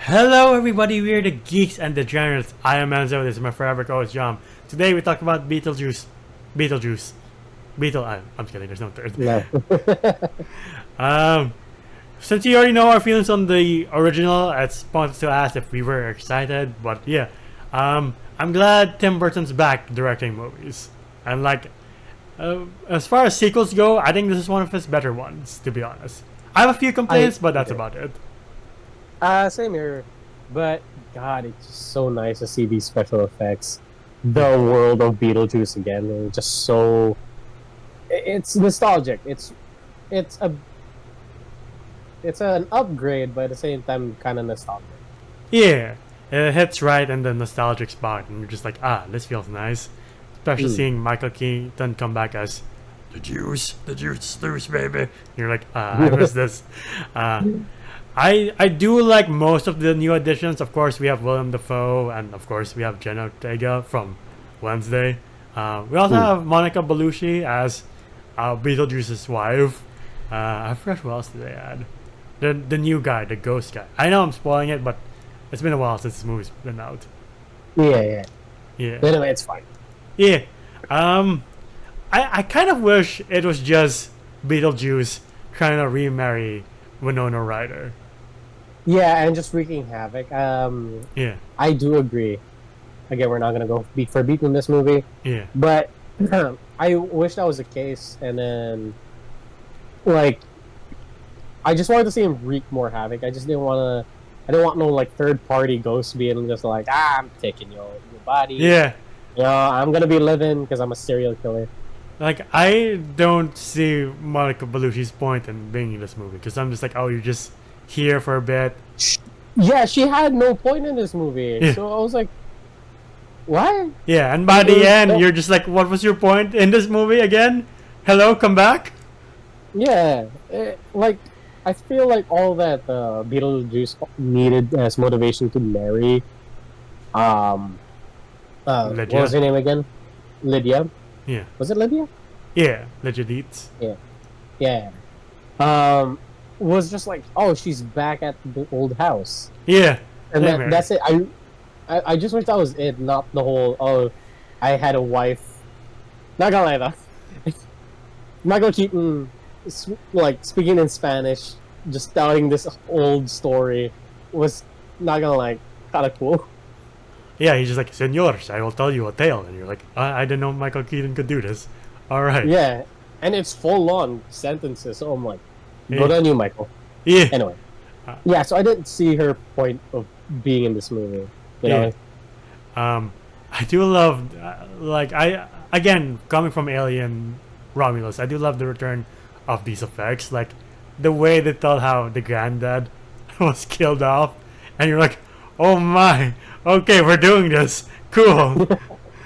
Hello everybody, we're the geeks and the generals. I am Enzo, this is my forever co-host John. Today we talk about Beetlejuice. I'm kidding, there's no third. No. Um, since you already know our feelings on the original, it's pointless to ask if we were excited, but yeah. I'm glad Tim Burton's back directing movies. And as far as sequels go, I think this is one of his better ones, to be honest. I have a few complaints, but that's about it. Same here. But God, it's just so nice to see these special effects. The world of Beetlejuice again. They're just so. It's nostalgic. It's a. It's an upgrade, but at the same time, kind of nostalgic. Yeah, it hits right in the nostalgic spot, and you're just like, this feels nice. Especially seeing Michael Keaton come back as the juice loose, baby. You're like, I miss this. I do like most of the new additions. Of course, we have Willem Dafoe, and of course, we have Jenna Ortega from Wednesday. We also have Monica Bellucci as Beetlejuice's wife. I forgot who else did they add. The new guy, the ghost guy. I know I'm spoiling it, but it's been a while since this movie's been out. Yeah. Yeah. But anyway, it's fine. Yeah. I kind of wish it was just Beetlejuice trying to remarry Winona Ryder. Yeah, and just wreaking havoc. Yeah. I do agree. Again, we're not gonna go beat for beat in this movie. Yeah. But I wish that was the case, and then I just wanted to see him wreak more havoc. I just didn't want to. I didn't want no third party ghost being just like, I'm taking your body. Yeah. I'm gonna be living because I'm a serial killer. I don't see Monica Bellucci's point in being in this movie, because I'm just like, oh, you're just here for a bit. Yeah, she had no point in this movie. Yeah. So I was like, what? Yeah, and by the end, you're just like, what was your point in this movie again? Hello, come back? Yeah, I feel like all that Beetlejuice needed as motivation to marry, what Lydia. was her name again? Lydia. Yeah. Was it Lydia? Yeah, Legit Eats. Yeah. Was just like, oh, she's back at the old house, Yeah. and Same here. that's it. I just wish that was it, not the whole, oh, I had a wife. Not gonna lie though. Michael Keaton, speaking in Spanish, just telling this old story, was not gonna lie, kind of cool. Yeah, he's just like, Senors, I will tell you a tale. And you're like, I didn't know Michael Keaton could do this. All right. Yeah, and it's full on sentences. So I'm like, Yeah. good on you, Michael. Yeah. Anyway, Uh, yeah. So I didn't see her point of being in this movie. You know? I do love, again, coming from Alien Romulus, I do love the return of these effects. Like, the way they tell how the granddad was killed off, and you're like, oh my, okay, we're doing this. Cool.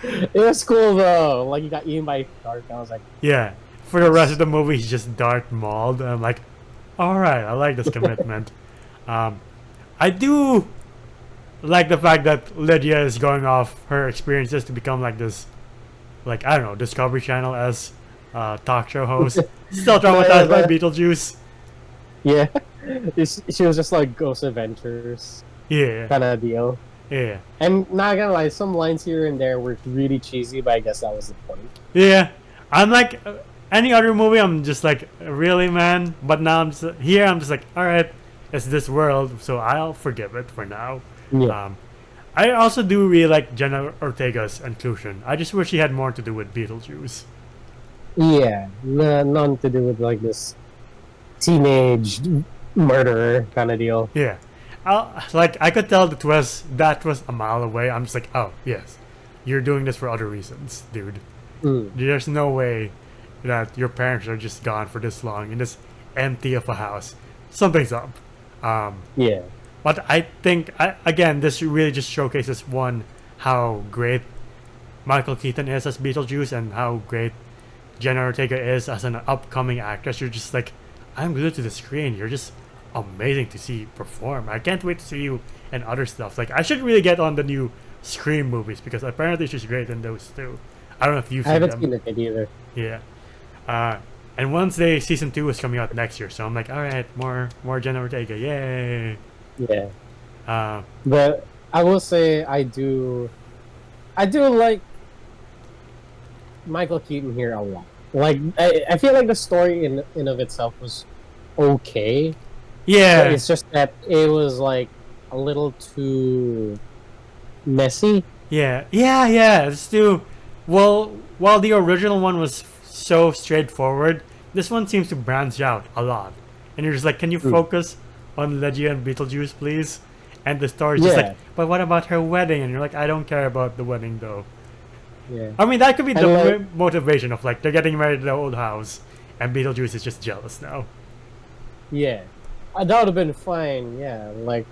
It was cool though. Like, he got eaten by a shark. I was like, Yeah. For the rest of the movie, he's just Darth Mauled. And I'm like, alright, I like this commitment. I do like the fact that Lydia is going off her experiences to become like this, I don't know, Discovery Channel as talk show host. Still traumatized by Beetlejuice. yeah. She was just like Ghost Adventures Yeah. kind of deal. Yeah. And not gonna lie, some lines here and there were really cheesy, but I guess that was the point. Yeah. I'm like, any other movie, I'm just like, really, man? But now I'm just like, alright, it's this world, so I'll forgive it for now. Yeah. I also do really like Jenna Ortega's inclusion. I just wish she had more to do with Beetlejuice. Yeah, none to do with this teenage murderer kind of deal. Yeah. I could tell that was a mile away. I'm just like, oh, yes. You're doing this for other reasons, dude. There's no way that your parents are just gone for this long in this empty of a house. Something's up. Yeah. But I think, again, this really just showcases, one, how great Michael Keaton is as Beetlejuice and how great Jenna Ortega is as an upcoming actress. You're just like, I'm glued to the screen. You're just amazing to see perform. I can't wait to see you in other stuff. I should really get on the new Scream movies, because apparently she's great in those too. I don't know if you've I seen haven't them. seen it either. Yeah. And Wednesday season 2 is coming out next year, so I'm like, all right, more Jenna Ortega, yay! Yeah. But I will say I do like Michael Keaton here a lot. Like I feel like the story in of itself was okay, but Yeah, it's just that it was like a little too messy. yeah. It's too well. While the original one was so straightforward, this one seems to branch out a lot. And you're just like, can you Mm. focus on Lydia and Beetlejuice, please? And the story's just Yeah, like, but what about her wedding? And you're like, I don't care about the wedding though. yeah, I mean, that could be and the like motivation of like they're getting married in the old house, and Beetlejuice is just jealous now. yeah, that would have been fine. Yeah, like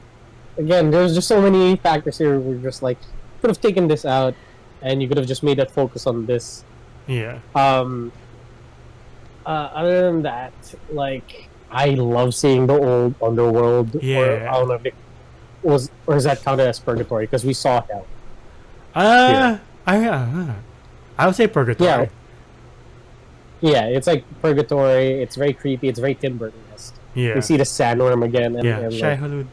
again, there's just so many factors here. We're just like could have taken this out, and you could have just made that focus on this. Yeah, Um, other than that, like I love seeing the old underworld, or I yeah. don't know if it was, or is that counted as purgatory? Because we saw hell here. Uh, I would say Yeah, purgatory. yeah, it's like purgatory. It's very creepy. It's very Tim Burton-esque. We Yeah, see the sandworm again, yeah. and Shai like Hulud.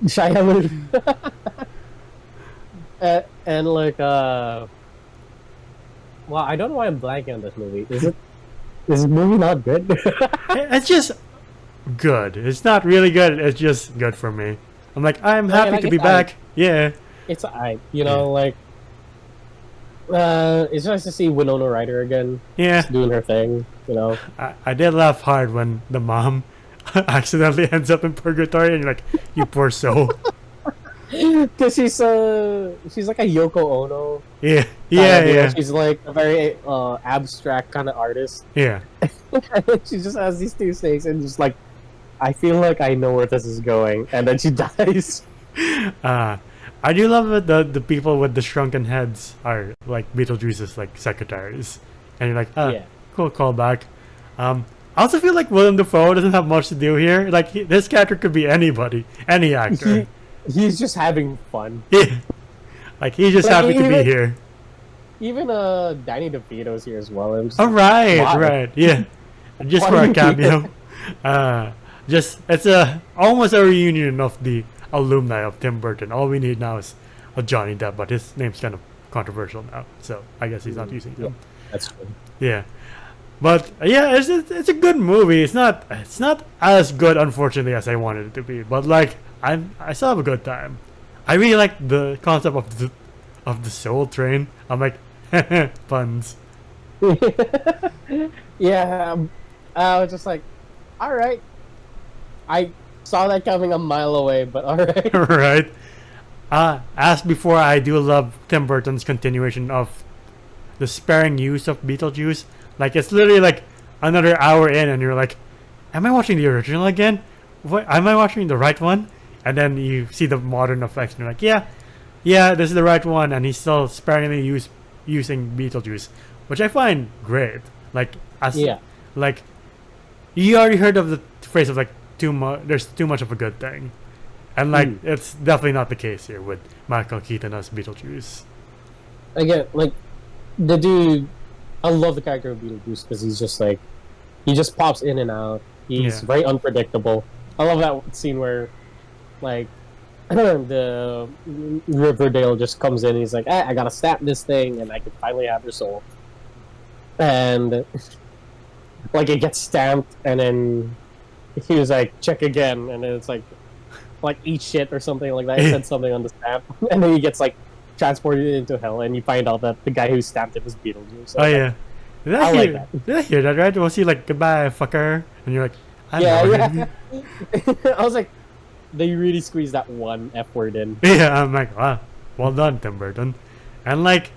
Shia LaBeouf. And like well, I don't know why I'm blanking on this movie. Is this movie not good? It's just good. It's not really good. It's just good for me. I'm like, I'm I mean, happy like to be back. Yeah, it's you know, like it's nice to see Winona Ryder again, yeah. just doing her thing. You know, I did laugh hard when the mom accidentally ends up in purgatory, and you're like, you poor soul. because she's like a Yoko Ono. Yeah, Kind yeah, of, you know, yeah, she's like a very abstract kind of artist. yeah. And then she just has these two snakes, and just like, I feel like I know where this is going, and then she dies. I do love that the people with the shrunken heads are like Beetlejuice's like secretaries, and you're like, Yeah. cool callback. I also feel like Willem Dafoe doesn't have much to do here. Like this character could be anybody, any actor. He's just having fun. Yeah. Like he's just Like, happy to be even- here. Even Danny DeVito's here as well. I'm just All like, right, why? right, yeah. Just Why for do a you keep cameo. Just it's a almost a reunion of the alumni of Tim Burton. All we need now is a Johnny Depp, but his name's kind of controversial now, so I guess he's not using Yeah, him. that's true. Yeah, but yeah, it's a good movie. It's not as good, unfortunately, as I wanted it to be. But like I still have a good time. I really like the concept of the Soul Train. I'm like puns. Yeah, I was just like, all right. I saw that coming a mile away, but all right. Right. As before, I do love Tim Burton's continuation of the sparing use of Beetlejuice. Like it's literally like another hour in, and you're like, "Am I watching the original again? What am I watching the right one?" And then you see the modern effects, and you're like, "Yeah, this is the right one." And he's still sparingly using Beetlejuice, which I find great. Like Yeah, like you already heard of the phrase of like too much. There's too much of a good thing, and like it's definitely not the case here with Michael Keaton as Beetlejuice. again, like the dude. I love the character of Beetlejuice because he's just like, he just pops in and out. He's Yeah. very unpredictable. I love that scene where, like, the Riverdale just comes in. And he's like, I gotta stamp this thing, and I can finally have your soul. And like it gets stamped, and then he was like, check again, and then it's like eat shit or something like that. He said something on the stamp, and then he gets like transported into hell, and you find out that the guy who stamped it was Beetlejuice. So Oh it's like, yeah, did I I like hear? that. Did I hear that right? Was he like goodbye fucker? And you're like, I yeah, know. yeah. I was like, they really squeezed that one F word in. Yeah, I'm like, wow, well done, Tim Burton. And like,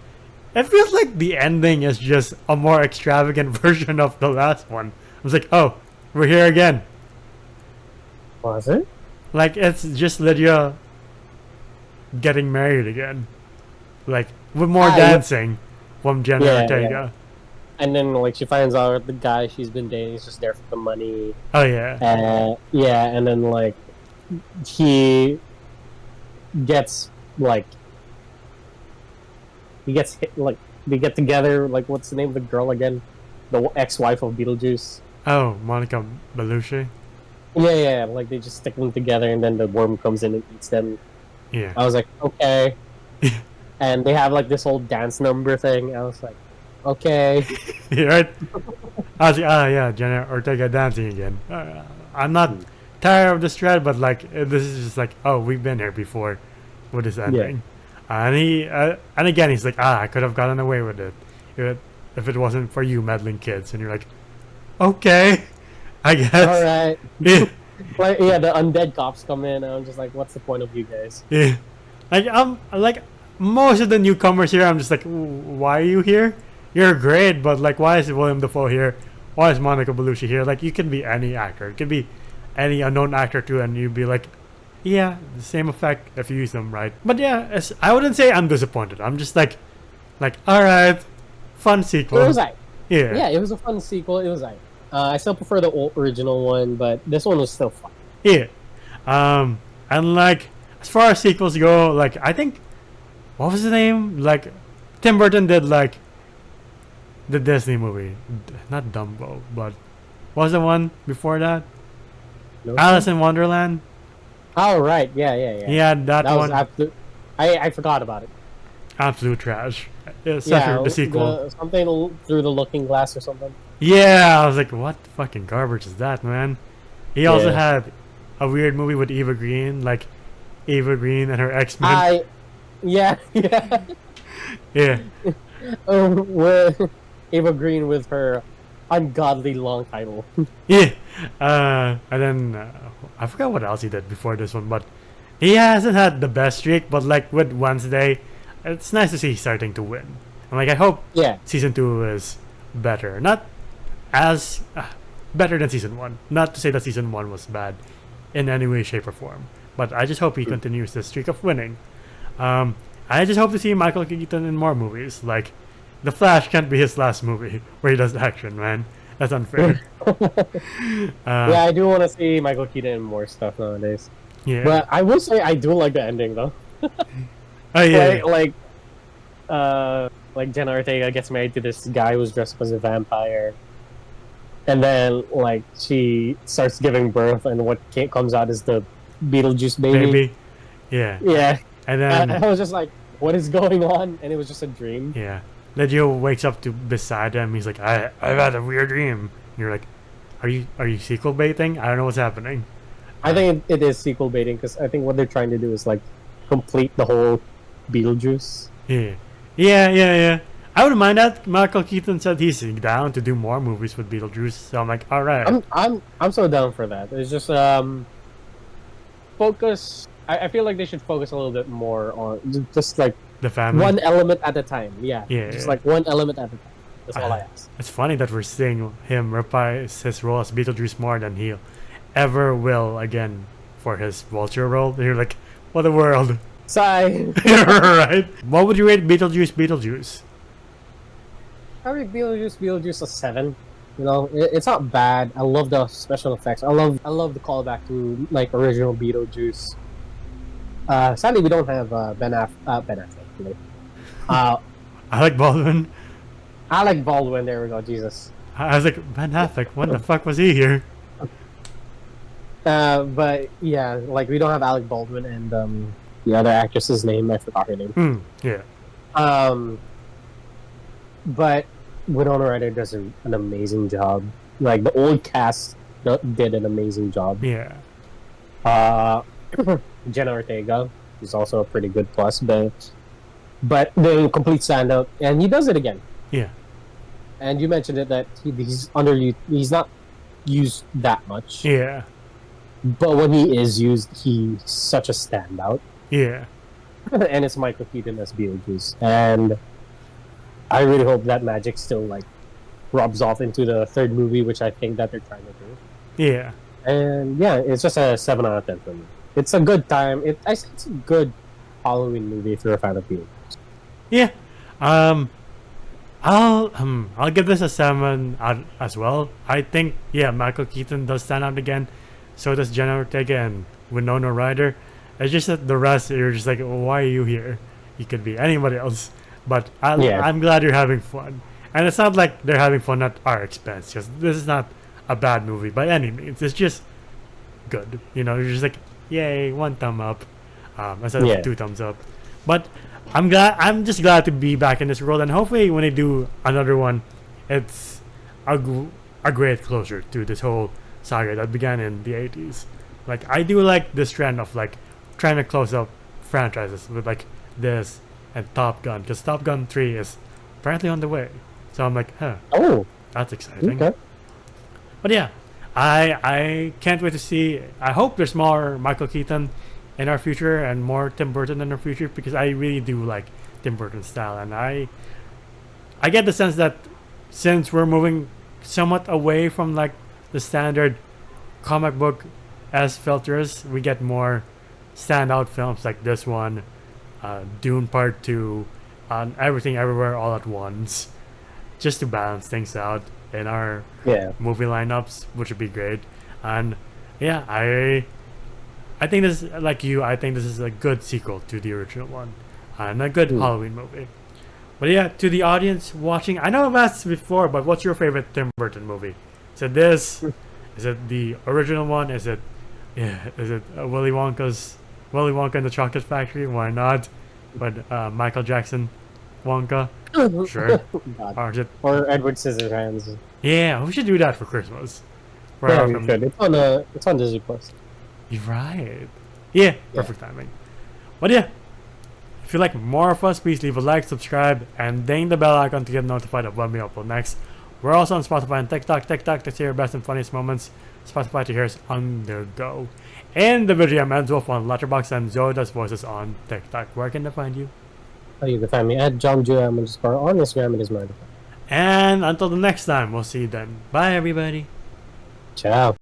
it feels like the ending is just a more extravagant version of the last one. I was like, oh, we're here again. Was it? Like it's just Lydia getting married again, like with more yeah. dancing from Jenna Yeah, Ortega. yeah. And then like she finds out the guy she's been dating is just there for the money. Oh yeah, Yeah, and then like he gets like hit, like they get together. Like what's the name of the girl again? The ex-wife of Beetlejuice. oh Monica Bellucci. Yeah, like they just stick them together and then the worm comes in and eats them. Yeah. I was like, okay. And they have like this whole dance number thing. I was like, okay. Yeah, right? I was like, yeah, Jenna Ortega dancing again. I'm not tired of this thread, but like this is just like, oh, we've been here before with this ending. And again, he's like, I could have gotten away with it if it wasn't for you meddling kids. And you're like, okay, I guess. All right. Yeah. Like, yeah, the undead cops come in, and I'm just like, what's the point of you guys? Yeah. Like most of the newcomers here, I'm just like, why are you here? You're great, but like, why is William Dafoe here? Why is Monica Bellucci here? Like, you can be any actor. It could be any unknown actor too, and you'd be like, yeah, the same effect if you use them right. But yeah, I wouldn't say I'm disappointed. I'm just like, all right, fun sequel. It was like, yeah, it was a fun sequel. It was like, I still prefer the original one, but this one was still fun. Yeah, and like as far as sequels go, like I think, what was the name? Like, Tim Burton did like the Disney movie, not Dumbo, but what was the one before that? No Alice in Wonderland. Oh right, yeah. Yeah, that one. Was absolute. I forgot about it. Absolute trash. Especially the sequel. Something through the Looking Glass or something. Yeah, I was like, what fucking garbage is that, man? He also had a weird movie with Eva Green, like Eva Green and her X-Men. Yeah. Yeah. With Eva Green with her ungodly long title. Yeah. And then I forgot what else he did before this one, but he hasn't had the best streak. But like with Wednesday, it's nice to see he's starting to win. And like I hope season 2 is better, not as better than season 1. Not to say that season 1 was bad in any way, shape, or form, but I just hope he continues the streak of winning. I just hope to see Michael Keaton in more movies. Like, The Flash can't be his last movie where he does action, man. That's unfair. Yeah, I do want to see Michael Keaton in more stuff nowadays. Yeah. But I will say I do like the ending though. Oh yeah. Like Jenna Ortega gets married to this guy who's dressed up as a vampire, and then like she starts giving birth, and what comes out is the Beetlejuice baby. Yeah. Yeah. And then I was just like, what is going on? And it was just a dream. Yeah. Legio wakes up beside him. He's like, I've had a weird dream. And you're like, are you sequel baiting? I don't know what's happening. I think it is sequel baiting because I think what they're trying to do is like complete the whole Beetlejuice. Yeah. I wouldn't mind that. Michael Keaton said he's down to do more movies with Beetlejuice. So I'm like, all right. I'm so down for that. It's just focus. I feel like they should focus a little bit more on just like the family, one element at a time. Yeah. Just like one element at a time. That's all I ask. It's funny that we're seeing him reprise his role as Beetlejuice more than he ever will again for his Vulture role. And you're like, what a world. Sigh. Right. What would you rate Beetlejuice? I rate Beetlejuice a 7. You know, it's not bad. I love the special effects. I love the callback to like original Beetlejuice. Sadly, we don't have Ben Affleck. Alec Baldwin. Alec Baldwin. There we go. Jesus. I was like, Ben Affleck. When the fuck was he here? But yeah, like we don't have Alec Baldwin and the other actress's name. I forgot her name. Yeah. But Winona Ryder does an amazing job. Like the old cast did an amazing job. Yeah. Jenna Ortega is also a pretty good plus, but the complete standout, and he does it again. Yeah. And you mentioned it that he's not used that much. Yeah. But when he is used, he's such a standout. Yeah. And it's Michael Keaton as Beetlejuice, and I really hope that magic still like rubs off into the third movie, which I think that they're trying to do. Yeah. And yeah, it's just a 7 out of 10 for me. It's a good time. I think it's a good Halloween movie if you're a fan of Beetlejuice. Yeah. I'll give this a 7 out as well. I think Michael Keaton does stand out again. So does Jenna Ortega and Winona Ryder. It's just that the rest you're just like, why are you here? You could be anybody else. But I'm glad you're having fun. And it's not like they're having fun at our expense, because this is not a bad movie by any means. It's just good. You know, you're just like, yay, 1 thumb up, instead of Yeah. 2 thumbs up. But I'm just glad to be back in this world, and hopefully when they do another one, it's a great closure to this whole saga that began in the 80s. Like, I do like this trend of like trying to close up franchises with like this and Top Gun, because Top Gun 3 is apparently on the way. So I'm like, huh, Oh, that's exciting. okay. But yeah, I can't wait to see. I hope there's more Michael Keaton in our future and more Tim Burton in our future, because I really do like Tim Burton's style, and I get the sense that since we're moving somewhat away from like the standard comic book as filters, we get more standout films like this one, Dune Part 2, Everything Everywhere All at Once, just to balance things out in our Yeah. movie lineups, which would be great. And yeah, I think this, like you, I think this is a good sequel to the original one, and a good Halloween movie. But yeah, to the audience watching, I know I've asked this before, but what's your favorite Tim Burton movie? Is it this? Is it the original one? Is it Willy Wonka and the Chocolate Factory? Why not? But Michael Jackson Wonka, sure. God. Or is it? Or Edward Scissorhands. Yeah, we should do that for Christmas. For Yeah, our we film. should. It's on Disney Plus. You're right. Yeah, perfect timing. But yeah, if you like more of us, please leave a like, subscribe, and ding the bell icon to get notified of when we upload next. We're also on Spotify and TikTok to see your best and funniest moments. Spotify to hear us on the go. And the video ends off on Letterboxd, and Zoe does voices on TikTok. Where can they find you? You can find me at JohnJuam_, on Instagram. It is mine. And until the next time, we'll see you then. Bye, everybody. Ciao.